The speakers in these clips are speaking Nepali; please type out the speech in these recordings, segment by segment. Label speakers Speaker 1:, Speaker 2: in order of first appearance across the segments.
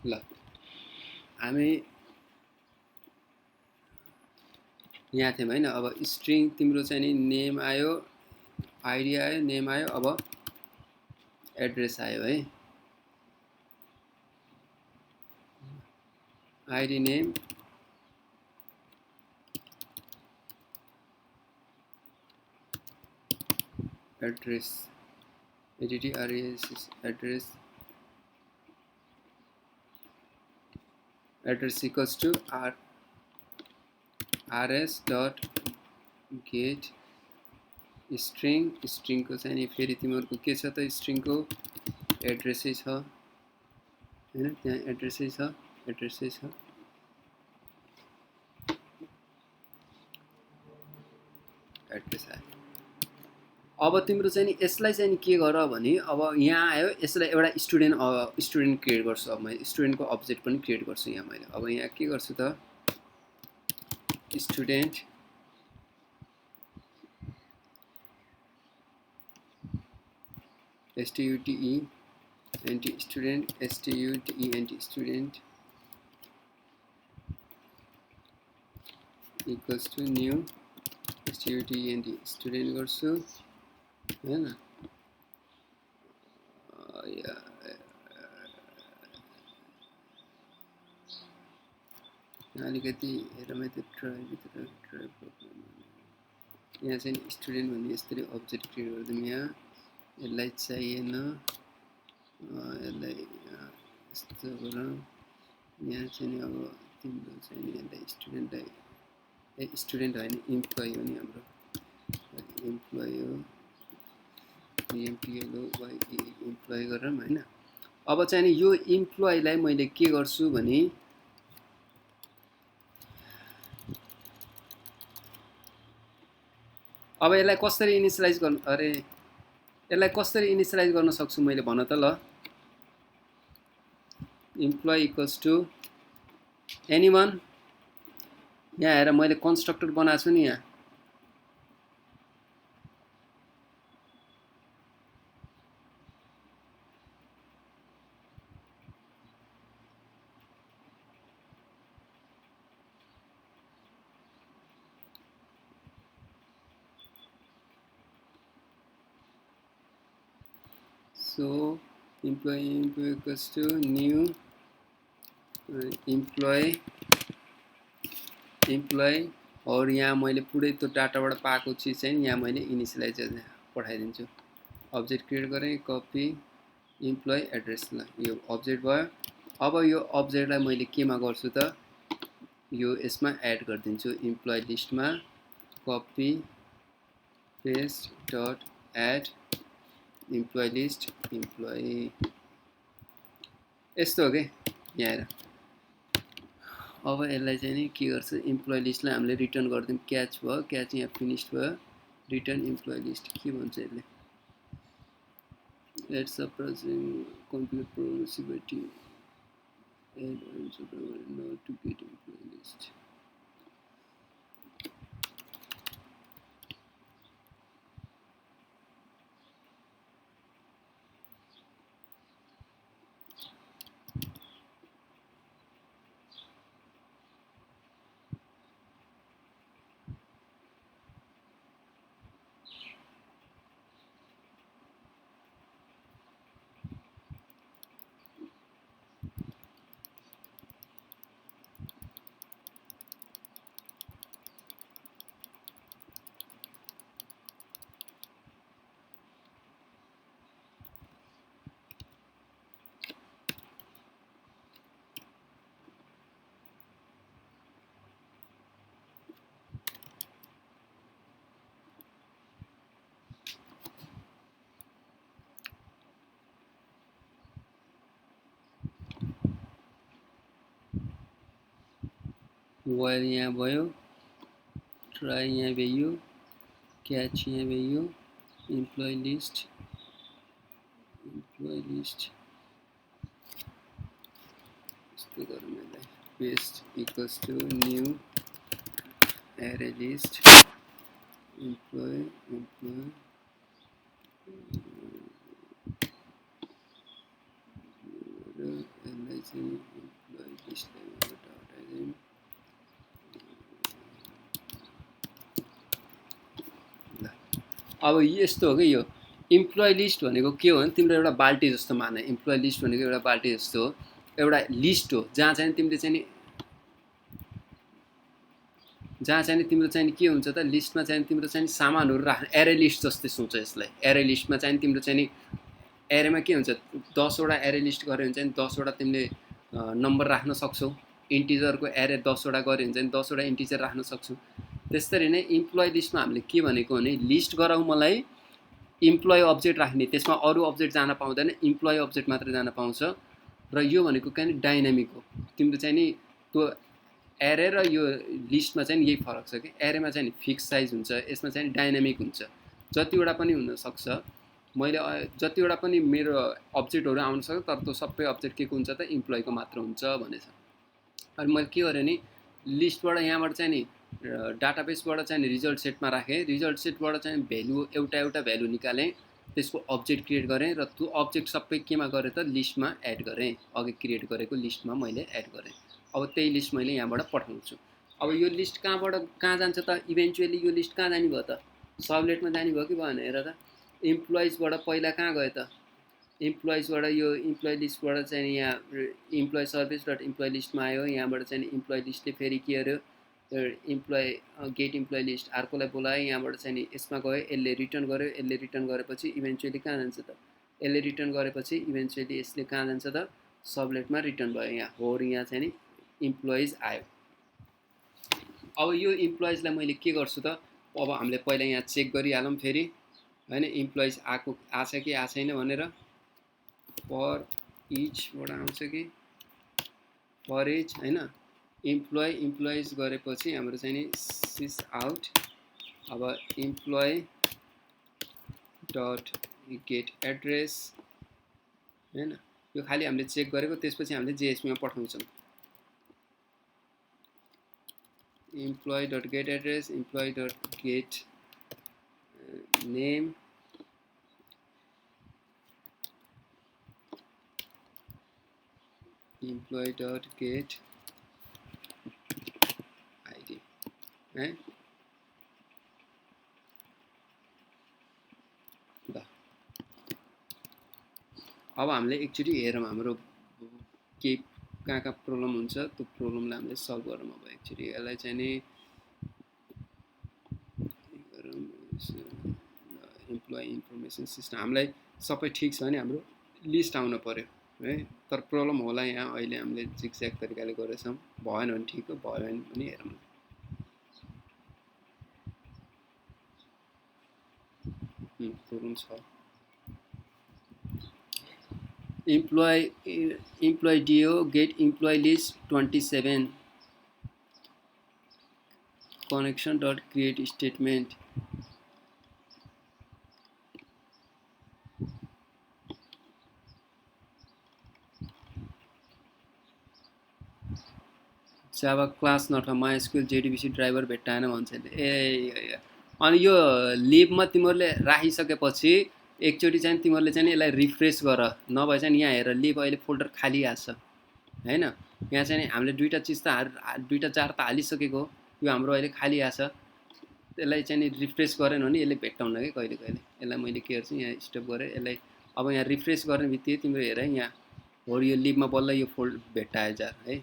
Speaker 1: ल हामी यहाँ थियौँ हैन। अब स्ट्रिङ तिम्रो चाहिँ नि नेम आयो, आइडी आयो, नेम आयो, अब एड्रेस आयो है। आइडी नेम एड्रेस एडीटीआरएस address address equals to rs dot get string स्ट्रिङको चाहिँ नि फेरि तिमीहरूको के छ त स्ट्रिङको एड्रेसै छ हैन, त्यहाँ एड्रेसै छ एड्रेस आयो। अब तिम्रो चाहिँ नि यसलाई चाहिँ नि के गर भने अब यहाँ आयो, यसलाई एउटा स्टुडेन्ट क्रिएट गर्छु। अब मैले स्टुडेन्टको अब्जेक्ट पनि क्रिएट गर्छु यहाँ मैले। अब यहाँ के गर्छु त student STUDENT student STUDENT student equals to new STUDENT student गर्छु हैन। अलिकति हेरमै त्यो ट्राईभित्र ट्राई प्रोग्राम यहाँ चाहिँ स्टुडेन्ट भन्ने यसरी अब्जेक्ट क्रिएट गरिदिउँ। यहाँ यसलाई चाहिएन, यसलाई यस्तो गरौँ। यहाँ चाहिँ अब तिम्रो चाहिँ यसलाई स्टुडेन्टलाई स्टुडेन्ट होइन इम्प्लोइ हो नि हाम्रो, इम्प्लोइ हो इम्प्लोइ इम्प्लोइ गरौँ हैन। अब चाहिँ यो इम्प्लोइलाई मैले के गर्छु भने अब यसलाई कसरी इनिशियलाइज गर्नु, अरे यसलाई कसरी इनिशियलाइज गर्न सक्छु मैले भन त ल। इम्प्लोइ इक्वल्स टु एनीवन, यहाँ हेर मैले कन्स्ट्रक्टर बनाएको छु नि यहाँ। So employee equals to new employee और यहाँ मैले पुरै त्यो डाटाबाट पाएको चिज चाहिँ यहाँ मैले इनिशियलाइज पठाइदिन्छु। अब्जेक्ट क्रिएट गरेँ, कपी इम्प्लोइ एड्रेस, ल यो अब्जेक्ट भयो। अब यो अब्जेक्टलाई मैले केमा गर्छु त यो यसमा एड गरिदिन्छु इम्प्लोइ लिस्टमा, copy paste dot add employee list employee, यस्तो हो कि यहाँ हेर। अब यसलाई चाहिँ नि के गर्छ, इम्प्लोइ लिस्टलाई हामीले रिटर्न गरिदिउँ। क्याच भयो, क्याच यहाँ फिनिस्ड भयो, रिटर्न इम्प्लोइ लिस्ट के भन्छ यसले, add suppressing complete possibility add not to get employee list. While यहाँ भयो, ट्राई यहाँ भयो, क्याच यहाँ भयो, इम्प्लोइ लिस्ट यस्तो गरौँ यसलाई, पेस्ट इक्वल्स टु न्यू एरे लिस्ट इम्प्लोइ यसलाई चाहिँ इम्प्लोइ लिस्टबाट हटाइदिउँ। ल अब यस्तो हो कि यो इम्प्लोइ लिस्ट भनेको के हो भने तिम्रो एउटा बाल्टी जस्तो मान। इम्प्लोइ लिस्ट भनेको एउटा बाल्टी जस्तो हो, एउटा लिस्ट हो जहाँ चाहिँ तिमीले चाहिँ तिम्रो चाहिँ के हुन्छ त लिस्टमा चाहिँ तिम्रो चाहिँ सामानहरू राख्ने एरे लिस्ट जस्तै सोच यसलाई। एरे लिस्टमा चाहिँ तिम्रो चाहिँ एरेमा के हुन्छ 10 वटा एरे लिस्ट गऱ्यो भने चाहिँ 10 वटा तिमीले नम्बर राख्न सक्छौ। इन्टिजरको एरे 10 वटा गऱ्यो भने चाहिँ 10 वटा इन्टिजर राख्न सक्छौ। त्यसरी नै इम्प्लोइ लिस्टमा हामीले के भनेको भने लिस्ट गराऊ मलाई इम्प्लोइ अब्जेक्ट राख्ने, त्यसमा अरू अब्जेक्ट जान पाउँदैन, इम्प्लोइ अब्जेक्ट मात्र जान पाउँछ। र यो भनेको के भने डाइनामिक हो। तिम्रो चाहिँ नि त्यो एरे र यो लिस्टमा चाहिँ यही फरक छ कि एरेमा चाहिँ फिक्स साइज हुन्छ, यसमा चाहिँ डाइनामिक हुन्छ। जतिवटा पनि हुनसक्छ, मैले जतिवटा पनि मेरो अब्जेक्टहरू आउन सक्छ, तर त्यो सबै अब्जेक्ट के को हुन्छ त इम्प्लोइको मात्र हुन्छ भनेछ। अनि मैले के गरेँ नि लिस्टबाट यहाँबाट चाहिँ नि डाटाबेसबाट चाहिँ रिजल्ट सेटमा राखेँ। रिजल्ट सेटबाट चाहिँ भ्यालु एउटा भ्यालु निकालेँ, त्यसको अब्जेक्ट क्रिएट गरेँ र त्यो अब्जेक्ट सबै केमा गरेँ त लिस्टमा एड गरेँ। अघि क्रिएट गरेको लिस्टमा मैले एड गरेँ। अब त्यही लिस्ट मैले यहाँबाट पठाउँछु। अब यो लिस्ट कहाँ जान्छ त इभेन्चुअली यो लिस्ट कहाँ जाने भयो त सबलेटमा जाने भयो कि भएन हेर त। इम्प्लोइजबाट पहिला कहाँ गयो त इम्प्लोइजबाट यो इम्प्लोइ लिस्टबाट चाहिँ यहाँ इम्प्लोइ सर्भिस डट इम्प्लोइ लिस्टमा आयो। यहाँबाट चाहिँ इम्प्लोइ लिस्टले फेरि के गर्यो इम्प्लोइ गेट इम्प्लोइ लिस्ट अर्कोलाई बोलायो। यहाँबाट चाहिँ यसमा गयो, यसले रिटर्न गर्यो। यसले रिटर्न गरेपछि इभेन्चुअली कहाँ जान्छ त यसले रिटर्न गरेपछि इभेन्चुअली यसले कहाँ जान्छ त सबलेटमा रिटर्न भयो। यहाँ हो यहाँ चाहिँ इम्प्लोइज आयो। अब यो इम्प्लोइजलाई मैले के गर्छु त अब हामीले पहिला यहाँ चेक गरिहालौँ फेरि हैन इम्प्लोइज आछ कि आएको छैन भनेर। फर इचबाट आउँछ कि फर इच हैन इम्प्लोइज गरेपछि हाम्रो चाहिँ नि सिस आउट। अब इम्प्लोइ डट गेट एड्रेस हैन यो खालि हामीले चेक गरेको, त्यसपछि हामीले जेएसपीमा पठाउँछौँ। Employee dot get address employee dot get name employee dot get ID है। ल अब हामीले एकचोटि हेरौँ हाम्रो के कहाँ प्रब्लम हुन्छ, त्यो प्रब्लमलाई हामीले सल्भ गरौँ। अब एकचोटि यसलाई चाहिँ नि इम्प्लोइ इन्फर्मेसन सिस्टम हामीलाई सबै ठिक छ भने हाम्रो लिस्ट आउनु पर्यो है। तर प्रब्लम होला यहाँ अहिले हामीले जिगज्याग तरिकाले गरेछौँ। भएन भने ठिक हो, भयो भने पनि हेरौँ। प्रब्लम छ। Employee DO get employee list 27 connection dot create statement. Java class not MySQL JDBC driver भेट्टाएन भन्छ। ए अनि यो लिभमा तिमीहरूले राखिसकेपछि एकचोटि चाहिँ तिमीहरूले चाहिँ यसलाई रिफ्रेस गर, नभए चाहिँ यहाँ हेर लिभ अहिले फोल्डर खाली आछ हैन। यहाँ चाहिँ हामीले दुईटा चिज त दुईटा जार त हालिसकेको, यो हाम्रो अहिले खाली आछ। यसलाई चाहिँ रिफ्रेस गरेन भने यसले भेट्टाउन कि कहिले कहिले। यसलाई मैले के गर्छु यहाँ स्टप गरेँ, यसलाई अब यहाँ रिफ्रेस गर्ने बित्तिकै तिम्रो हेर यहाँ हो यो लिभमा बल्ल यो फोल्ड भेट्टायो जार है।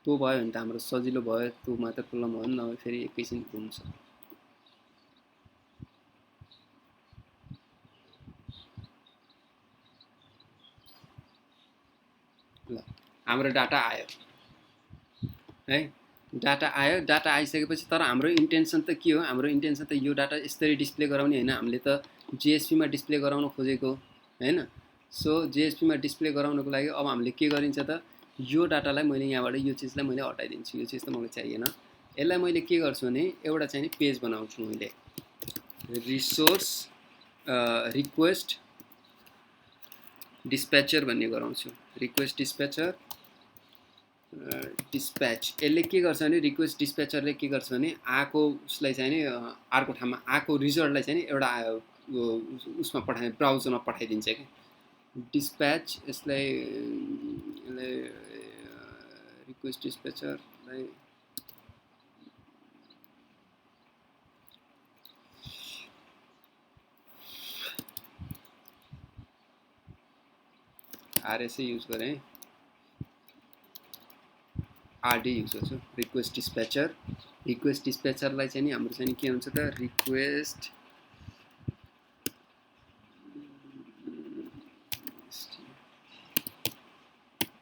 Speaker 1: त्यो भयो भने त हाम्रो सजिलो भयो, त्यो मात्र प्रब्लम हो नि, नभए फेरि एकैछिन घुम्छ। ल हाम्रो डाटा आयो है। डाटा आयो, डाटा आइसकेपछि तर हाम्रो इन्टेन्सन त के हो, हाम्रो इन्टेन्सन त यो डाटा यसरी डिस्प्ले गराउने होइन, हामीले त जेएसपीमा डिस्प्ले गराउन खोजेको हैन। सो जेएसपीमा डिस्प्ले गराउनको लागि अब हामीले के गरिन्छ त यो डाटालाई मैले यहाँबाट यो चिजलाई मैले हटाइदिन्छु, यो चिज त मलाई चाहिएन। यसलाई मैले के गर्छु भने एउटा चाहिँ नि पेज बनाउँछु मैले रिसोर्स रिक्वेस्ट डिस्प्याचर भन्ने गराउँछु। रिक्वेस्ट डिस्प्याचर डिस्प्याच यसले के गर्छ भने रिक्वेस्ट डिस्प्याचरले के गर्छ भने आएको उसलाई चाहिँ नि अर्को ठाउँमा आएको रिजल्टलाई चाहिँ नि एउटा उसमा पठाइ ब्राउजरमा पठाइदिन्छ कि डिस्प्याच यसलाई रिक्वेस्ट डिस्प्याचरलाई आरएसए युज गरेँ, आरडी युज गर्छु। रिक्वेस्ट डिस्प्याचरलाई चाहिँ नि हाम्रो चाहिँ के हुन्छ त request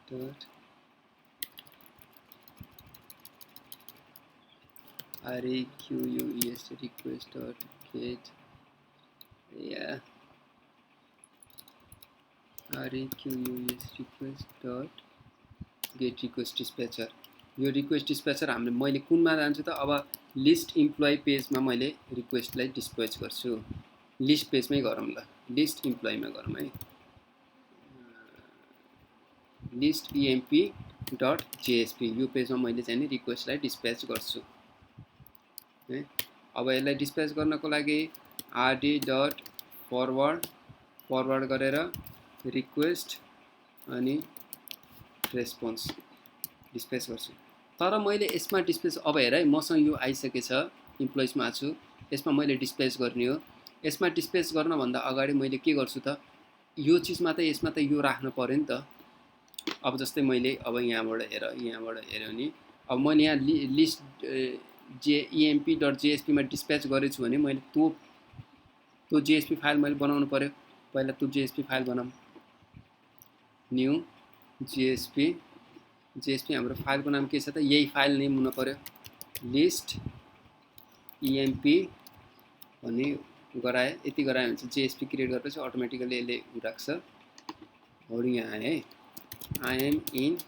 Speaker 1: dot request request dot get request dot get request dispatcher। यो रिक्वेस्ट डिस्प्याचर हामीले मैले कुनमा जान्छु त अब लिस्ट इम्प्लोइ पेजमा मैले रिक्वेस्टलाई डिस्प्याच गर्छु। लिस्ट पेजमै गरौँ ल, लिस्ट इम्प्लोइमा गरौँ है। लिस्ट इएमपी डट जेएसपी यो पेजमा मैले चाहिँ नि रिक्वेस्टलाई डिस्प्याच गर्छु है। अब यसलाई डिस्प्याच गर्नको लागि आरडी डट फरवर्ड गरेर रिक्वेस्ट अनि रेस्पोन्स डिस्प्याच गर्छु। तर मैले यसमा डिस्प्याच अब हेर है, मसँग यो आइसकेछ, इम्प्लोइजमा छु, यसमा मैले डिस्प्याच गर्ने हो। यसमा डिस्प्याच गर्नभन्दा अगाडि मैले के गर्छु त यो चिजमा त यसमा त यो राख्नु पर्यो नि त। अब जस्तै मैले अब यहाँबाट हेऱ्यो भने अब मैले यहाँ लिस्ट इएमपी डट जेएसपीमा डिस्प्याच गरेछु भने मैले त्यो जेएसपी फाइल मैले बनाउनु पर्यो। पहिला त्यो जेएसपी फाइल बनाऊँ, न्यू जेएसपी हाम्रो फाइलको नाम के छ त यही फाइल नेम हुनु पर्यो, लिस्ट इएमपी भन्ने गराए। यति गराए भने चाहिँ जेएसपी क्रिएट गरेपछि अटोमेटिकली यसले राख्छ। और यहाँ आए है, I am in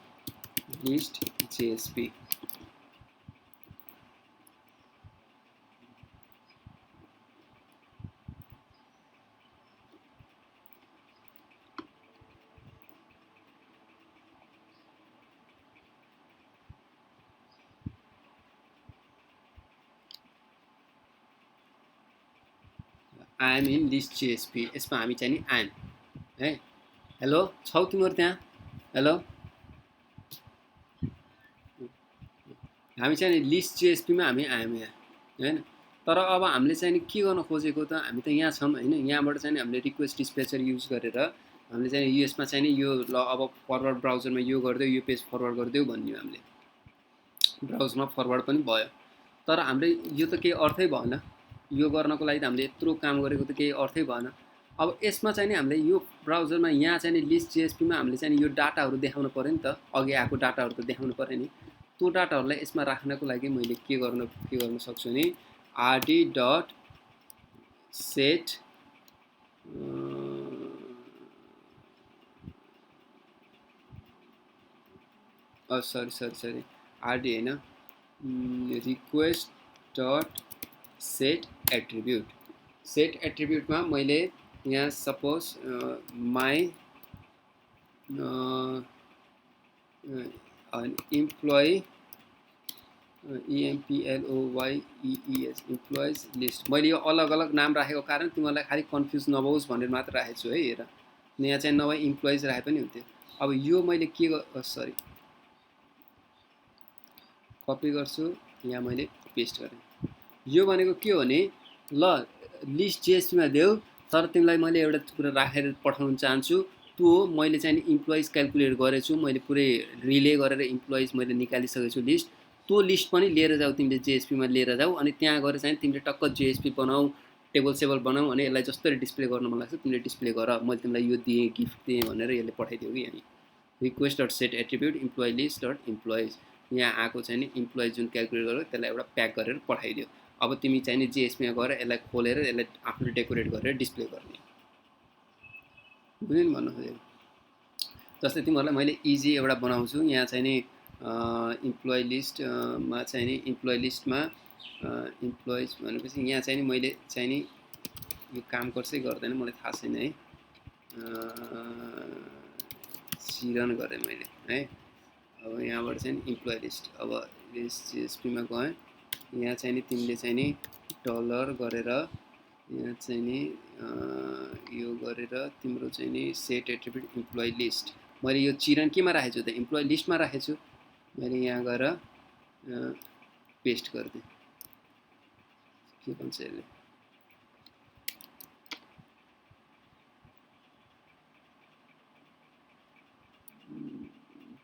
Speaker 1: list JSP. I am in list JSP. यसमा हामी चाहिँ नि आएम है। हेलो छौ तिम्रो त्यहाँ? हेलो, हामी चाहिँ नि लिस्ट जेएसपीमा हामी आयौँ यहाँ हैन। तर अब हामीले चाहिँ नि के गर्न खोजेको त, हामी त यहाँ छौँ हैन। यहाँबाट चाहिँ नि हामीले रिक्वेस्ट डिस्प्याचर युज गरेर हामीले चाहिँ यसमा चाहिँ नि यो ल अब फरवर्ड ब्राउजरमा यो गरिदेऊ, यो पेज फरवर्ड गरिदेऊ भन्ने हामीले ब्राउजरमा फरवर्ड पनि भयो। तर हामीले यो त केही अर्थै भएन। यो गर्नको लागि त हामीले यत्रो काम गरेको त केही अर्थै भएन। अब यसमा चाहिँ नि हामीले यो ब्राउजरमा यहाँ चाहिँ नि लिस्ट जेएसपीमा हामीले चाहिँ यो डाटाहरू देखाउनु पर्यो नि त, अघि आएको डाटाहरू त देखाउनु पर्यो नि। त्यो डाटाहरूलाई यसमा राख्नको लागि मैले के गर्न सक्छु नि RD dot set sorry RD होइन, रिक्वेस्ट डट सेट एट्रिब्युटमा मैले यहाँ suppose my employee EMPLOYEES employees list. मैले यो अलग अलग नाम राखेको कारण तिमीहरूलाई खालि कन्फ्युज नहोस् भनेर मात्र राखेको छु है। हेर यहाँ चाहिँ नभए इम्प्लोइज राखे पनि हुन्थ्यो। अब यो मैले के सरी कपी गर्छु, यहाँ मैले पेस्ट गरेँ। यो भनेको के हो भने ल लिस्ट जेएसपीमा देऊ, तर तिमीलाई मैले एउटा कुरा राखेर पठाउन चाहन्छु। त्यो मैले चाहिँ इम्प्लोइज क्याल्कुलेट गरेछु, मैले पुरै रिले गरेर इम्प्लोइज मैले निकालिसकेको छु लिस्ट। त्यो लिस्ट पनि लिएर जाऊ, तिमीले जेएसपीमा लिएर जाऊ, अनि त्यहाँ गएर चाहिँ तिमीले टक्क जेएसपी बनाऊ, टेबल सेबल बनाऊ, अनि यसलाई जसरी डिस्प्ले गर्न मन लाग्छ तिमीले डिस्प्ले गर। मैले तिमीलाई यो दिएँ, गिफ्ट दिएँ भनेर यसले पठाइदियो कि यहाँ request dot set attribute employee list dot employees. यहाँ आएको चाहिँ नि इम्प्लोइज जुन क्याल्कुलेट गरेर त्यसलाई एउटा प्याक गरेर पठाइदियो। अब तिमी चाहिँ नि जेएसपीमा गएर यसलाई खोलेर यसलाई आफूले डेकोरेट गरेर डिस्प्ले गर्ने। बुझ्यो नि भन्नु खोजेको? जस्तै तिमीहरूलाई मैले इजी एउटा बनाउँछु। यहाँ चाहिँ नि इम्प्लोइ लिस्टमा चाहिँ नि इम्प्लोइ लिस्टमा इम्प्लोइज भनेपछि यहाँ चाहिँ नि मैले चाहिँ नि यो काम गर्छ गर्दैन मलाई थाहा छैन है, सिरन गरेँ मैले है। अब यहाँबाट चाहिँ नि इम्प्लोइ लिस्ट, अब लिस्ट जेएसपीमा गएँ, यहाँ चाहिँ नि तिमीले चाहिँ नि डलर गरेर यहाँ चाहिँ नि यो गरेर तिम्रो चाहिँ नि सेट एट्रिब्युट इम्प्लोइ लिस्ट मैले यो चिरन केमा राखेको छु त इम्प्लोइ लिस्टमा राखेको छु मैले यहाँ गएर पेस्ट गरिदिएँ के भन्छ यसले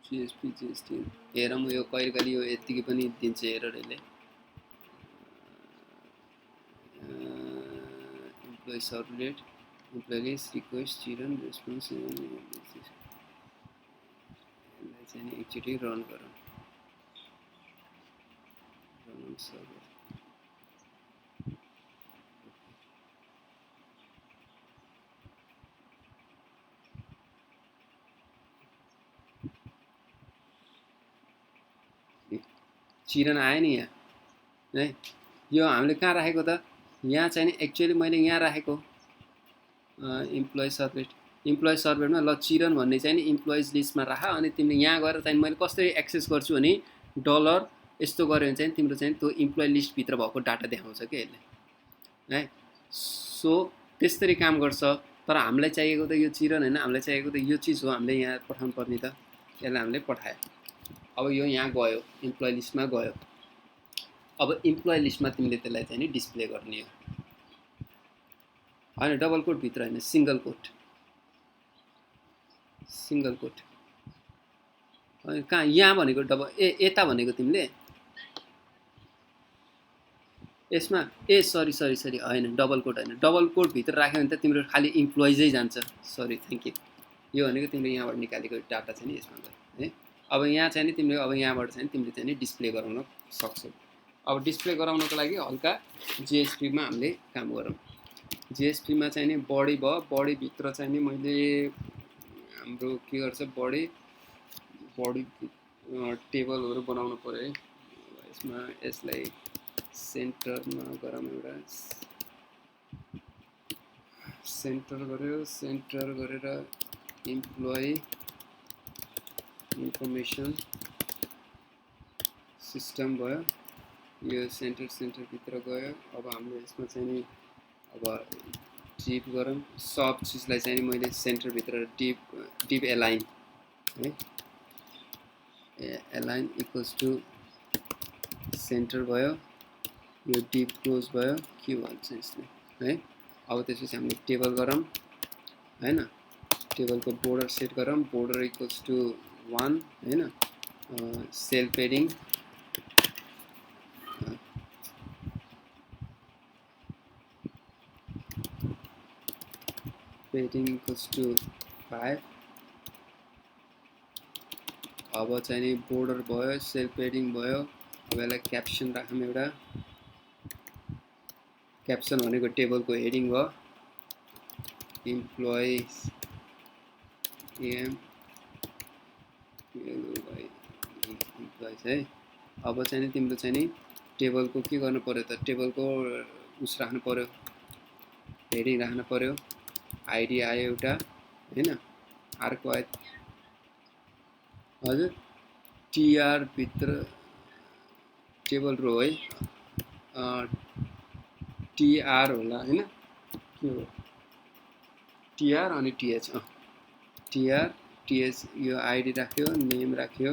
Speaker 1: जिएसपी जिएसटी हेरौँ यो कहिले कहिले यो यतिकै पनि दिन्छ एरर यसले employee सर्भलेट employee list request Chiran response यसलाई चाहिँ नि एकचोटि रन गरौँ रन सर्भर चिरन आयो नि यहाँ है यो हामीले कहाँ राखेको त यहाँ चाहिँ नि एक्चुअली मैले यहाँ राखेको इम्प्लोइ सर्भेटमा ल चिरन भन्ने चाहिँ नि इम्प्लोइज लिस्टमा राख अनि तिमीले यहाँ गएर चाहिँ मैले कसरी एक्सेस गर्छु भने डलर यस्तो गऱ्यो भने चाहिँ तिम्रो चाहिँ त्यो इम्प्लोइ लिस्टभित्र भएको डाटा देखाउँछ क्या यसले है सो त्यसरी काम गर्छ तर हामीलाई चाहिएको त यो चिरन होइन हामीलाई चाहिएको त यो चिज हो हामीले यहाँ पठाउनु पर्ने त यसलाई हामीले पठायो अब यो यहाँ गयो इम्प्लोइ लिस्टमा गयो अब इम्प्लोइ लिस्टमा तिमीले त्यसलाई चाहिँ नि डिस्प्ले गर्ने हो होइन डबल कोटभित्र होइन सिङ्गल कोट कहाँ यहाँ भनेको डबल यता भनेको तिमीले यसमा सरी होइन डबल कोट होइन डबल कोटभित्र राख्यो भने त तिम्रो खालि इम्प्लोइजै जान्छ सरी थ्याङ्क यू यो भनेको तिम्रो यहाँबाट निकालेको डाटा चाहिँ नि यसमा गयो है अब यहाँ चाहिँ नि तिमीले अब यहाँबाट चाहिँ तिमीले चाहिँ नि डिस्प्ले गराउन सक्छौ अब डिस्प्ले गराउनको लागि हल्का जिएसपीमा हामीले काम गरौँ जिएसपीमा चाहिँ नि बडी भयो बडीभित्र चाहिँ नि मैले हाम्रो के गर्छ बडी टेबलहरू बनाउनु पऱ्यो है यसमा यसलाई सेन्टरमा गरौँ एउटा सेन्टर गऱ्यो सेन्टर गरेर इम्प्लोइ इन्फर्मेसन सिस्टम भयो यो सेन्टरभित्र गयो अब हामीले यसमा चाहिँ नि अब डिप गरौँ सब चिजलाई चाहिँ नि मैले सेन्टरभित्र डिप एलाइन है एलाइन इक्वल्स टु सेन्टर भयो यो डिप क्लोज भयो के भन्छ यसले है अब त्यसपछि हामीले टेबल गरौँ हैन टेबलको बोर्डर सेट गरौँ बोर्डर इक्वल्स टु 1 हैन सेल पेडिङ इक्वल्स टु 5 अब चाहिँ नि बोर्डर भयो सेल पेडिङ भयो अब यसलाई क्याप्सन राखौँ एउटा क्याप्सन भनेको टेबलको हेडिङ भयो इम्प्लोइज इम्प्लोइज है अब चाहिँ नि तिम्रो चाहिँ नि टेबलको के गर्नु पर्यो त टेबलको उस राख्नु पर्यो हेडिङ राख्नु पर्यो आइडी आयो एउटा हैन अर्को आयो हजुर टीआर भित्र टेबल रो है टीआर होला हैन के हो टीआर अनि टीएच टीआर टीएच यो आइडी राख्यो नेम राख्यो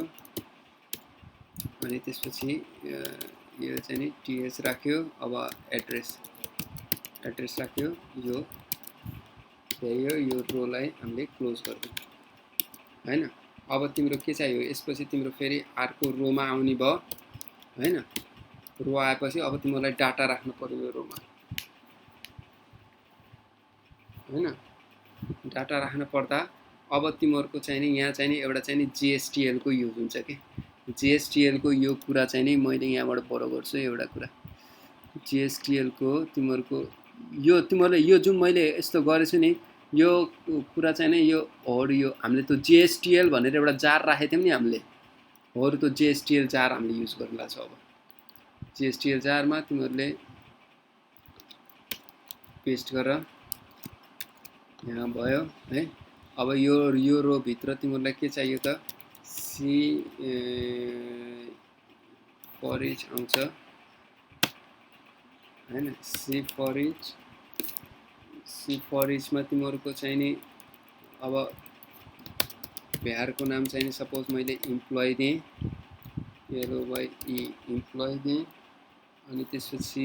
Speaker 1: अनि त्यसपछि यो चाहिँ नि टीएच राख्यो अब एड्रेस राख्यो यो रोलाई हामीले क्लोज गर्दियौ हैन अब तिम्रो के चाहियो यसपछि तिम्रो फेरि अर्को रोमा आउने भयो हैन रो आएपछि अब तिमीलाई डाटा राख्नु पर्यो यो रोमा हैन डाटा राख्नु पर्दा अब तिमीहरुको चाहिँ नि यहाँ चाहिँ नि एउटा चाहिँ नि जीएसटीएल को युज हुन्छ के जीएसटीएल को यो कुरा चाहिँ नि मैले यहाँबाट बरो गर्छु एउटा कुरा जीएसटीएल को तिमीहरुको यो तिमीहरुले यो जुन मैले यस्तो गरेछु नि यो कुरा चाहिँ नि यो हामीले त्यो जीएसटीएल भनेर एउटा जार राखेको थियौं नि हामीले त्यो जीएसटीएल जार हामीले युज गर्नुला छ अब जीएसटीएल जारमा तिमीहरुले पेस्ट गर यहाँ भयो है अब यो रो भित्र तिमीहरुलाई के चाहियो त सी फर इच आउँछ हैन see for each see for इचमा तिमीहरूको चाहिँ नि अब भ्यारको नाम चाहिँ नि सपोज मैले इम्प्लोइ दिएँ LOY इम्प्लोइ दिएँ अनि त्यसपछि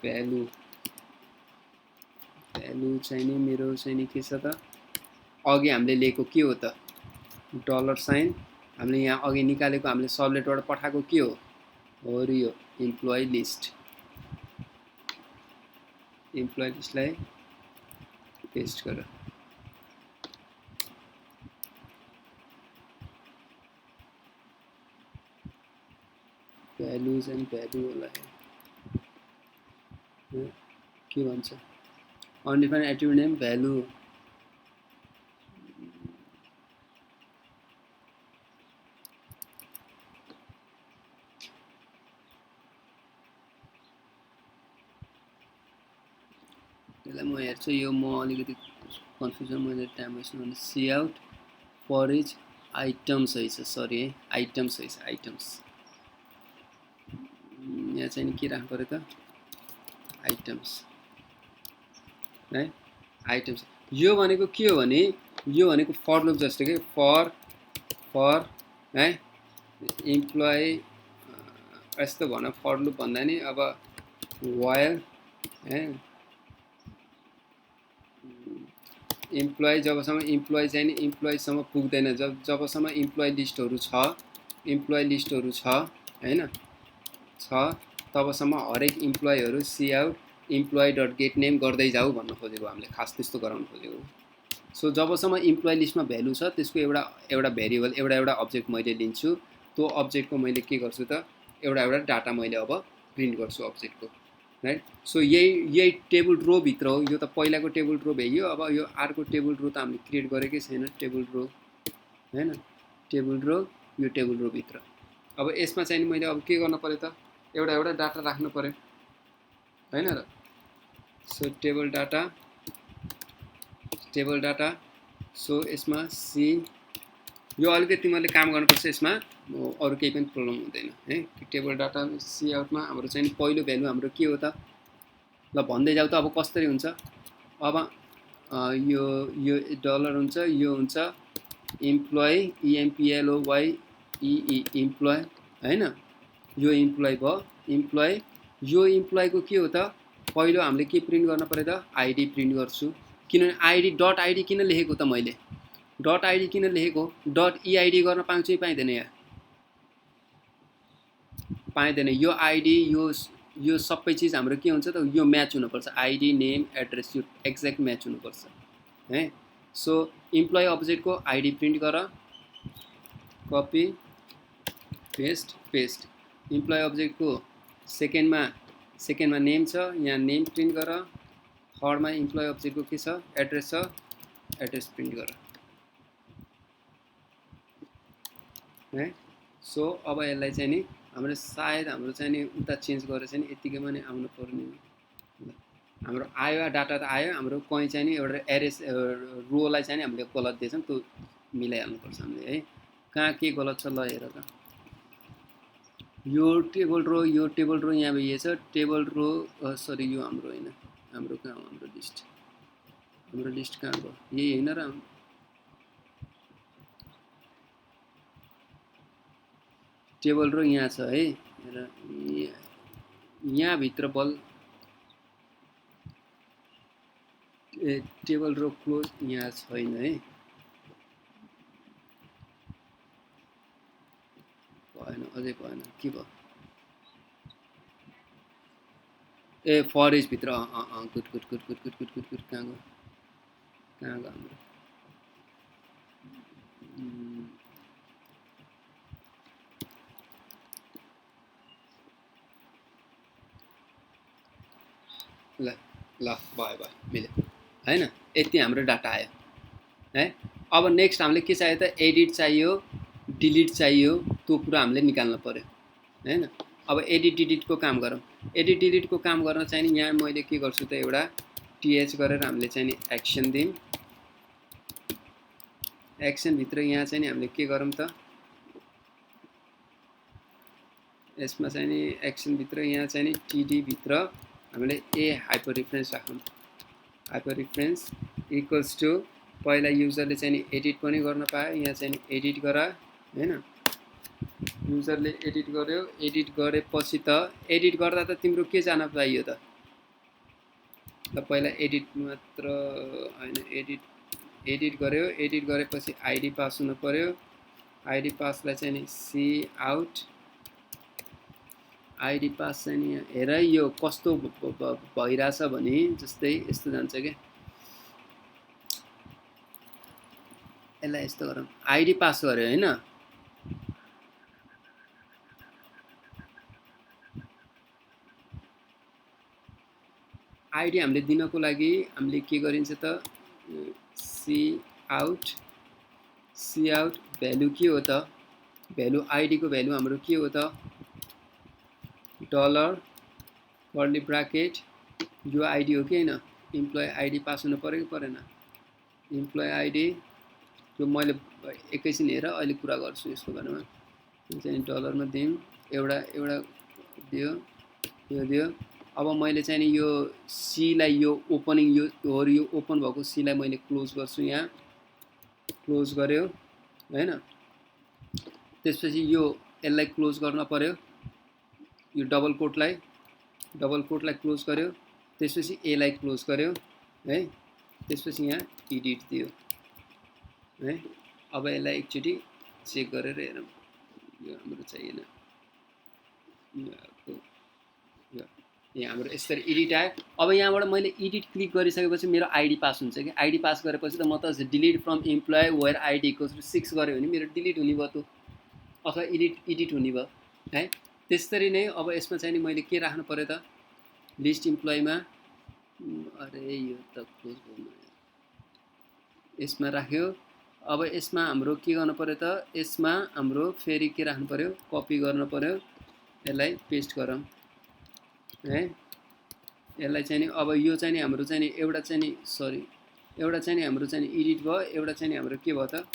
Speaker 1: भ्यालु चाहिँ नि मेरो चाहिँ नि के छ त अघि हामीले लिएको के हो त डलर साइन हामीले यहाँ अघि निकालेको हामीले सबलेटबाट पठाएको के हो यो इम्प्लोइ लिस्टलाई पेस्ट गर भ्यालुज एन्ड भ्यालुलाई के भन्छ अनडिफाइन्ड एट्रिब्युट नेम भ्यालु त्यसलाई म हेर्छु यो म अलिकति कन्फ्युजन मैले टाइम वेस्ट नगर्नु c out for each items है सरी है आइटम्स है आइटम्स यहाँ चाहिँ नि के राख्नु पर्यो त आइटम्स है आइटम्स यो भनेको के हो भने यो भनेको फर लुप जस्तो के फर है इम्प्लोइ यस्तो भन फर लुप भन्दा नि अब वाइल है इम्प्लोइ जबसम्म इम्प्लोइ चाहिँ नि इम्प्लोइसम्म पुग्दैन जबसम्म इम्प्लोइ लिस्टहरू छ हैन छ तबसम्म हरेक इम्प्लोइहरू C out employee dot get name गर्दै जाऊ भन्न खोजेको हामीले खास त्यस्तो गराउन खोजेको सो जबसम्म इम्प्लोइ लिस्टमा भ्यालु छ त्यसको एउटा भेरिएबल एउटा अब्जेक्ट मैले लिन्छु त्यो अब्जेक्टको मैले के गर्छु त एउटा डाटा मैले अब प्रिन्ट गर्छु अब्जेक्टको राइट सो यही टेबल रो भित्र हो यो त पहिलाको टेबल रो भयो अब यो अर्को टेबल रो त हामीले क्रिएट गरेकै छैन टेबल रो हैन टेबल रो यो टेबल रो भित्र अब यसमा चाहिँ मैले अब के गर्न पर्यो त एउटा डाटा राख्नु पर्यो हैन र सो टेबल डाटा सो यसमा सी यो अलिकति तिमीहरूले काम गर्नुपर्छ यसमा अरू केही पनि प्रब्लम हुँदैन है टेबल डाटा सी आउटमा हाम्रो चाहिँ पहिलो भ्यालु हाम्रो के हो त ल भन्दै जाऊ त अब कसरी हुन्छ अब यो डलर हुन्छ यो हुन्छ इम्प्लोइ EMPLOY इम्प्लोइ हैन यो इम्प्लोइ भयो इम्प्लोइ यो इम्प्लोइको के हो त पहिलो हामीले के प्रिन्ट गर्न पर्यो त आइडी प्रिन्ट गर्छु किनभने आइडी डट आइडी किन लेखेको त मैले डट आइडी किन लेखेको डट EID गर्न पाउँछ कि पाइँदैन यहाँ पाइँदैन यो आइडी यो सबै चिज हाम्रो के हुन्छ त यो म्याच हुनुपर्छ आइडी नेम एड्रेस यो एक्ज्याक्ट म्याच हुनुपर्छ है सो इम्प्लोइ अब्जेक्टको आइडी प्रिन्ट गर कपी पेस्ट इम्प्लोइ अब्जेक्टको सेकेन्डमा नेम छ यहाँ नेम प्रिन्ट गर थर्डमा इम्प्लोइ अब्जेक्टको के छ एड्रेस प्रिन्ट गर है सो अब यसलाई चाहिँ नि हाम्रो सायद हाम्रो चाहिँ नि उता चेन्ज गरेर चाहिँ यतिकैमा नै आउनु पर्ने हाम्रो आयो डाटा त आयो हाम्रो कहीँ चाहिँ नि एउटा एरेस रोलाई चाहिँ नि हामीले गलत दिएछौँ त्यो मिलाइहाल्नुपर्छ हामीले है कहाँ के गलत छ ल हेर त यो टेबल रो यहाँ भइएछ टेबल रो सरी यो हाम्रो होइन हाम्रो कहाँ हो हाम्रो लिस्ट कहाँ भयो यही होइन र टेबल रो यहाँ छ है र यहाँ भित्र बल टेबल रो क्लोज यहाँ छैन है भएन अझै भएन के भयो ए फरेज भित्र गुड कहाँ गयो हाम्रो ल भयो मिल्यो हैन यति हाम्रो डाटा आयो है अब नेक्स्ट हामीले के चाहियो त एडिट चाहियो डिलिट चाहियो त्यो कुरा हामीले निकाल्नु पर्यो हैन अब एडिट डिलिटको काम गरौँ एडिट डिलिटको काम गर्न चाहिँ नि यहाँ मैले के गर्छु त एउटा टीएच गरेर हामीले चाहिँ नि एक्सन दिउँ एक्सन भित्र यहाँ चाहिँ नि हामीले के गरौँ त यसमा चाहिँ नि एक्सनभित्र यहाँ चाहिँ नि टिडीभित्र हामीले ए हाइपर रिफरेन्स राखौँ। हाइपर रिफरेन्स इक्वल्स टु पहिला युजरले चाहिँ नि एडिट पनि गर्न पायो, यहाँ चाहिँ नि एडिट गरा हैन, युजरले एडिट गर्यो, एडिट गरेपछि त एडिट गर्दा त तिम्रो के जान पाइयो त पहिला एडिट मात्र हैन, एडिट गर्यो, एडिट गरेपछि आइडी पास हुनु पर्यो, आइडी पासलाई चाहिँ नि सी आउट, आइडी पास चाहिँ नि हेर यो कस्तो भइराछ भने जस्तै यस्तो जान्छ के, यसलाई यस्तो गरौँ, आइडी पास गर्यो हैन, आइडी हामीले दिनको लागि हामीले के गरिन्छ त सी आउट भ्यालु के हो त, भ्यालु आइडी को भ्यालु हाम्रो के हो त डलर कर्ली ब्राकेट यो आइडी हो कि हैन, इम्प्लोइ आइडी पास हुनु पर्यो कि परेन, इम्प्लोइ आइडी यो मैले एकैछिन हेर अहिले कुरा गर्छु यसको बारेमा, चाहिँ डलरमा दिउँ, एउटा दियो, यो दियो। अब मैले चाहिँ नि यो सीलाई यो ओपनिङ यो ओपन भएको सीलाई मैले क्लोज गर्छु, यहाँ क्लोज गर्यो हैन, त्यसपछि यो यसलाई क्लोज गर्न पर्यो, यो डबल कोटलाई क्लोज गर्यो, त्यसपछि एलाई क्लोज गर्यो है, त्यसपछि यहाँ एडिट दियो है। अब यसलाई एकचोटि चेक गरेर हेरौँ, यो हाम्रो चाहिएन, यहाँ हाम्रो यसरी एडिट आयो। अब यहाँबाट मैले एडिट क्लिक गरिसकेपछि मेरो आइडी पास हुन्छ कि, आइडी पास गरेपछि त म त delete from employee where ID equals to 6 गऱ्यो भने मेरो डिलिट हुने भयो त, अथवा एडिट हुने भयो है। त्यसरी नै अब यसमा चाहिँ नि मैले के राख्नु पर्यो त, लिस्ट इम्प्लोइमा, अरे यो त क्लोज गर्नु, यसमा राख्यो। अब यसमा हाम्रो के गर्नु पर्यो त, यसमा हाम्रो फेरि के राख्नु पर्यो, कपी गर्नु पर्यो, यसलाई पेस्ट गरौँ है, यसलाई चाहिँ नि अब यो चाहिँ नि हाम्रो चाहिँ नि एउटा चाहिँ नि सरी एउटा चाहिँ नि हाम्रो चाहिँ नि एडिट भयो, एउटा चाहिँ नि हाम्रो के भयो त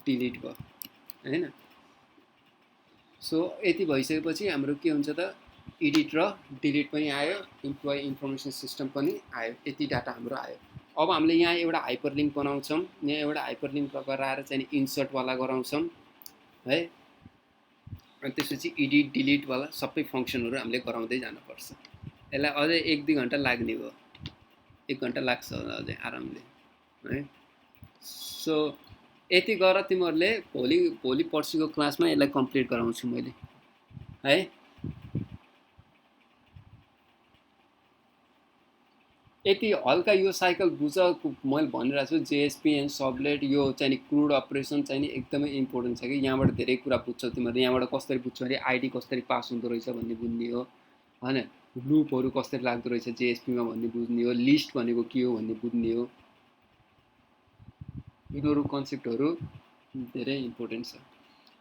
Speaker 1: डिलिट भयो हैन। सो यति भइसकेपछि हाम्रो के हुन्छ त एडिट र डिलिट पनि आयो, इम्प्लोइ इन्फर्मेसन सिस्टम पनि आयो, यति डाटा हाम्रो आयो। अब हामीले यहाँ एउटा हाइपरलिङ्क बनाउँछौँ, यहाँ एउटा हाइपरलिङ्क गराएर चाहिँ इन्सर्टवाला गराउँछौँ है, अनि त्यसपछि एडिट डिलिटवाला सबै फङ्सनहरू हामीले गराउँदै जानुपर्छ। यसलाई अझै 1-2 घन्टा लाग्ने भयो, 1 घन्टा लाग्छ होला अझै आरामले है। सो यति गर तिमीहरूले भोलि पर्सिको क्लासमा यसलाई कम्प्लिट गराउँछु मैले है। यति हल्का यो साइकल बुझ, मैले भनिरहेको छु जेएसपी एन्ड सबलेट यो चाहिँ क्रुड अपरेसन चाहिँ एकदमै इम्पोर्टेन्ट छ कि, यहाँबाट धेरै कुरा बुझ्छौ तिमीहरूले, यहाँबाट कसरी बुझ्छौ अरे आइडी कसरी पास हुँदो रहेछ भन्ने बुझ्ने हो हैन, लुपहरू कसरी लाग्दो रहेछ जेएसपीमा भन्ने बुझ्ने हो, लिस्ट भनेको के हो भन्ने बुझ्ने हो, यिनीहरू कन्सेप्टहरू धेरै इम्पोर्टेन्ट छ।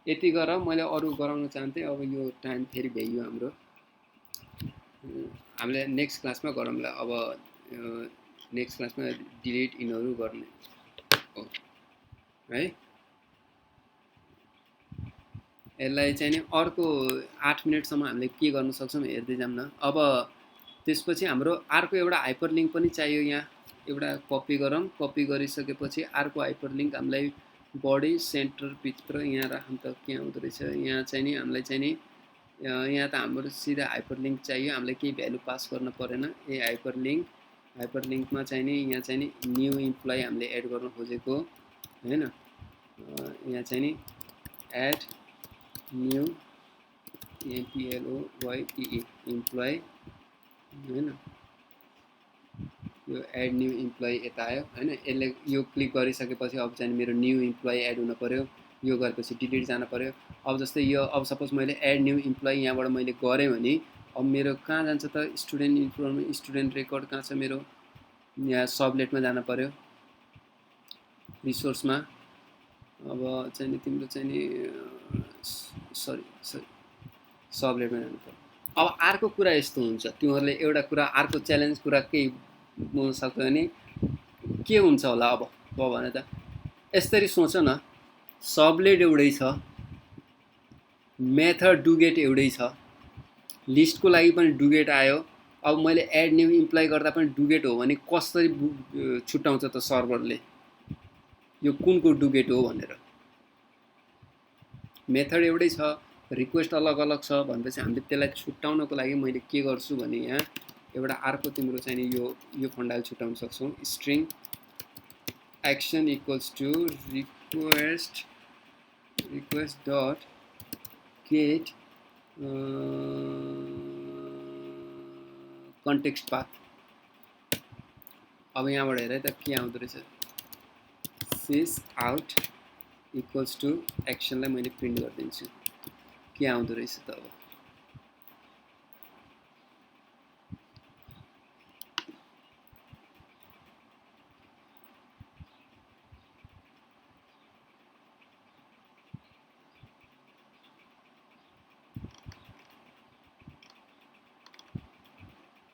Speaker 1: यति गर, मैले अरू गराउन चाहन्थेँ, अब यो टाइम फेरि भ्याइयो हाम्रो, हामीले नेक्स्ट क्लासमा गरौँला। अब नेक्स्ट क्लासमा डिलिट यिनीहरू गर्ने हो है। यसलाई चाहिँ नि अर्को 8 मिनटसम्म हामीले के गर्न सक्छौँ हेर्दै जाऊँ न। अब त्यसपछि हाम्रो अर्को एउटा हाइपरलिङ्क पनि चाहियो, यहाँ एउटा कपी गरौँ, कपी गरिसकेपछि अर्को हाइपरलिङ्क हामीलाई बडी सेन्टरभित्र यहाँ राखौँ त के आउँदो रहेछ, यहाँ चाहिँ नि हामीलाई चाहिँ नि यहाँ त हाम्रो सिधा हाइपरलिङ्क चाहियो, हामीलाई केही भ्यालु पास गर्न परेन। हाइपरलिङ्कमा चाहिँ नि यहाँ चाहिँ नि न्यू इम्प्लोइ हामीले एड गर्न खोजेको हैन, यहाँ चाहिँ नि एड न्यू एमपिएलओवाइटिई इम्प्लोइ हैन, यो एड न्यू इम्प्लोइ यता आयो हैन। यसले यो क्लिक गरिसकेपछि अब चाहिँ मेरो न्यू इम्प्लोइ एड हुन पर्यो, यो गरेपछि डिलिट जान पर्यो। अब जस्तै यो अब सपोज मैले एड न्यू इम्प्लोइ यहाँबाट मैले गरेँ भने अब मेरो कहाँ जान्छ त, स्टुडेन्ट रेकर्ड कहाँ छ मेरो, यहाँ सबलेटमा जान पर्यो, रिसोर्समा। अब चाहिँ नि तिम्रो चाहिँ नि सरी सबलेटमा जानु पर्यो। अब अर्को कुरा यस्तो हुन्छ, तिमीहरूले एउटा कुरा अर्को च्यालेन्ज कुरा केही बोल्न सक्यो भने के हुन्छ होला अब भने त यसरी सोच न, सबलेट एउटै छ मेथड डुगेट एउटै छ, लिस्टको लागि पनि डुगेट आयो। अब मैले एड न्यू इम्प्लोइ गर्दा पनि डुगेट हो भने कसरी छुट्याउँछ त सर्भरले यो कुनको डुगेट हो भनेर? मेथड एउटै छ, रिक्वेस्ट अलग अलग छ भनेपछि हामीले त्यसलाई छुट्याउनको लागि मैले के गर्छु भने यहाँ एउटा अर्को तिम्रो चाहिँ यो फन्डाले छुट्याउन सक्छौँ। String action equals to request dot get context path. अब यहाँबाट हेर त के आउँदो रहेछ, सिस आउट इक्वल्स टु एक्सनलाई मैले प्रिन्ट गरिदिन्छु, के आउँदो रहेछ त। अब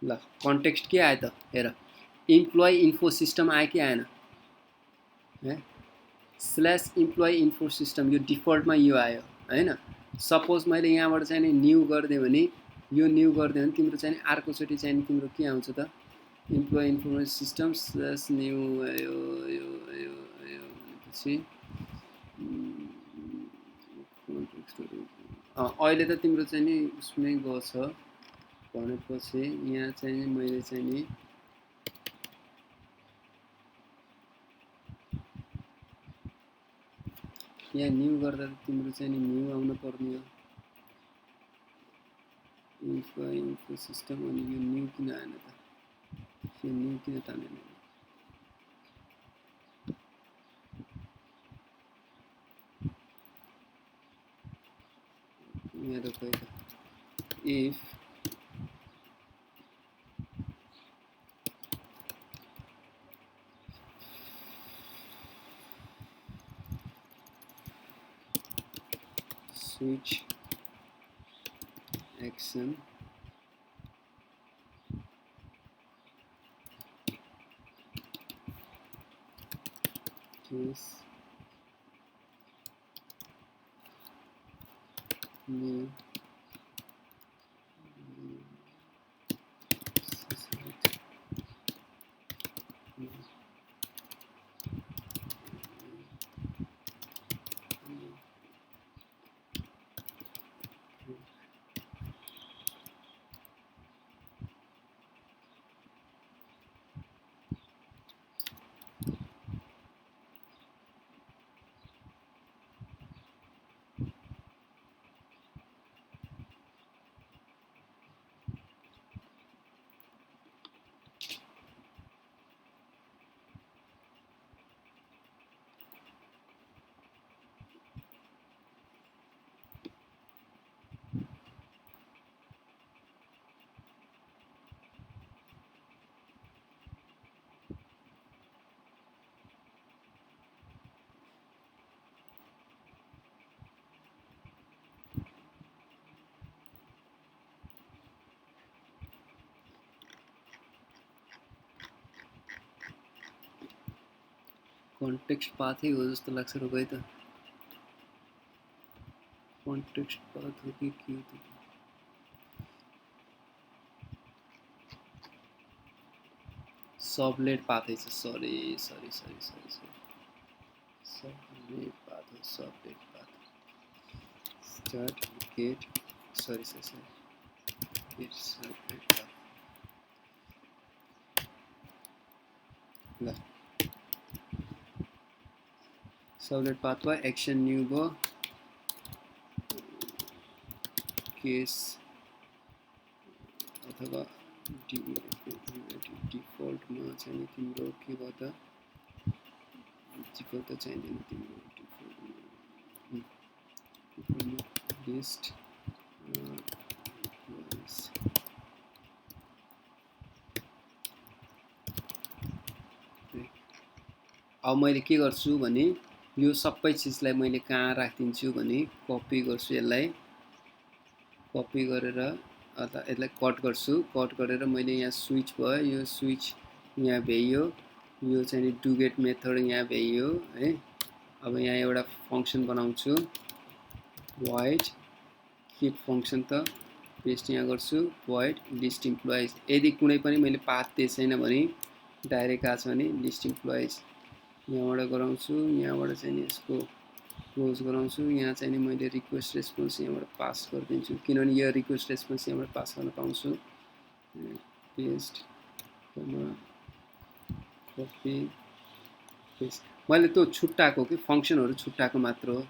Speaker 1: ल कन्टेक्स्ट के आयो त हेर, इम्प्लोइ इन्फो सिस्टम आयो कि आएन? स्ल्यास इम्प्लोइ इन्फो सिस्टम यो डिफल्टमा यो आयो हैन। सपोज मैले यहाँबाट चाहिँ नि न्यू गरिदिएँ भने, यो न्यू गरिदिएँ भने तिम्रो चाहिँ अर्कोचोटि चाहिँ तिम्रो के आउँछ त, employee info system slash new आयो भनेपछि अहिले त तिम्रो चाहिँ नि उसमै गछ भनेपछि यहाँ चाहिँ मैले चाहिँ नि यहाँ न्यू गर्दा तिम्रो चाहिँ नि न्यू आउनु पर्ने हो, इन्फो सिस्टम। अनि यो न्यू किन आएन त, यो न्यू किन तानेन? यहाँ त खै त, if switch action case new context पाथै हो जस्तो लाग्छ र गए त, कन्टेक्स्ट पाथ हो कि के हो त? सबलेट पाथै छ, सरी सबलेट पाथ हो, servlet path start get get servlet path. ल सबलेट पाथ भयो, एक्सन न्यू भयो, केस अथवा डिफल्टमा चाहिँ तिम्रो के भयो त, डिफल्ट त चाहिँदैन तिम्रो, डिफल्ट लिस्ट अब मैले के गर्छु भने यो सबै चिजलाई मैले कहाँ राखिदिन्छु भने कपी गर्छु, यसलाई कपी गरेर अथवा यसलाई कट गर्छु, कट गरेर मैले यहाँ स्विच भयो, यो स्विच यहाँ भ्याइयो, यो चाहिँ डुगेट मेथड यहाँ भ्याइयो है। अब यहाँ एउटा फंक्सन बनाउँछु void के फंक्सन त पेस्ट यहाँ गर्छु void list employees यदि कुनै पनि मैले पाथ दिएको छैन भने डाइरेक्ट आछ भने list employees यहाँबाट गराउँछु यहाँबाट चाहिँ नि यसको क्लोज गराउँछु यहाँ चाहिँ नि मैले रिक्वेस्ट रेस्पोन्स यहाँबाट पास गरिदिन्छु किनभने यो रिक्वेस्ट रेस्पोन्स यहाँबाट पास गर्न पाउँछु पेस्ट कपी पेस्ट मैले त्यो छुट्टाएको कि फंक्सनहरु छुट्टाएको मात्र हो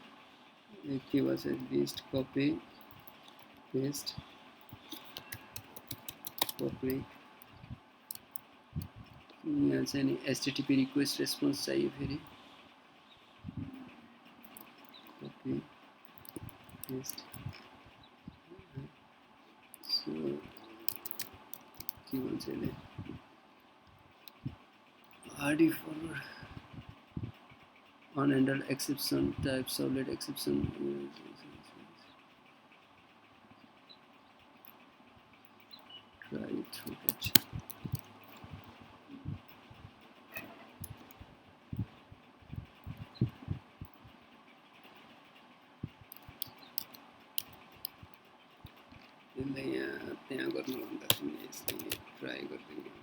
Speaker 1: के भन्छ लिस्ट कपी पेस्ट कपी यहाँ चाहिँ नि http रिक्वेस्ट रेस्पोन्स चाहियो फेरि कपी पेस्ट सो के भन्छ यसले RD forward unhandled exception type servlet exception try through that यसलाई यहाँ त्यहाँ गर्नुभन्दा पनि यसलाई ट्राई गरिदिनु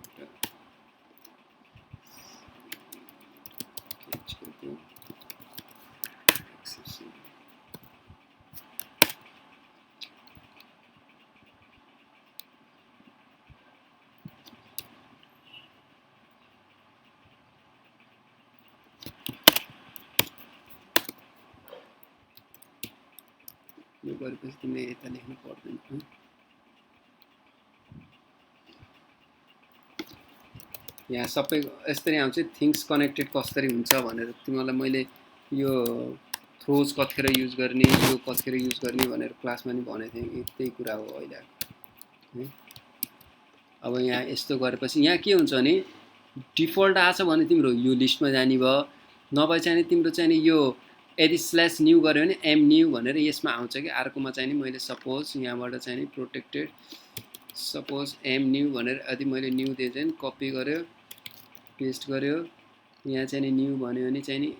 Speaker 1: यो गरेपछि तिमीले यता लेख्नु पर्दैन यहाँ सबै यसरी आउँछ थिंग्स कनेक्टेड कसरी हुन्छ भनेर तिमीलाई मैले यो थ्रोज कतिखेर युज गर्ने यो कतिखेर युज गर्ने भनेर क्लासमा नि भनेको थिएँ त्यही कुरा हो अहिले है अब यहाँ यस्तो गरेपछि यहाँ के हुन्छ भने डिफल्ट आछ भने तिम्रो यो लिस्टमा जाने भयो नभए चाहिँ तिम्रो चाहिँ नि यो यदि स्ल्याश न्यू गर्यो भने एम न्यू भनेर यसमा आउँछ कि अर्कोमा चाहिँ नि मैले सपोज यहाँबाट चाहिँ नि प्रोटेक्टेड सपोज एम न्यू भनेर यदि मैले न्यू दिए चाहिँ कपी गर्यो पेस्ट गर्यो यहाँ चाहिँ नि न्यू भन्यो भने चाहिँ नि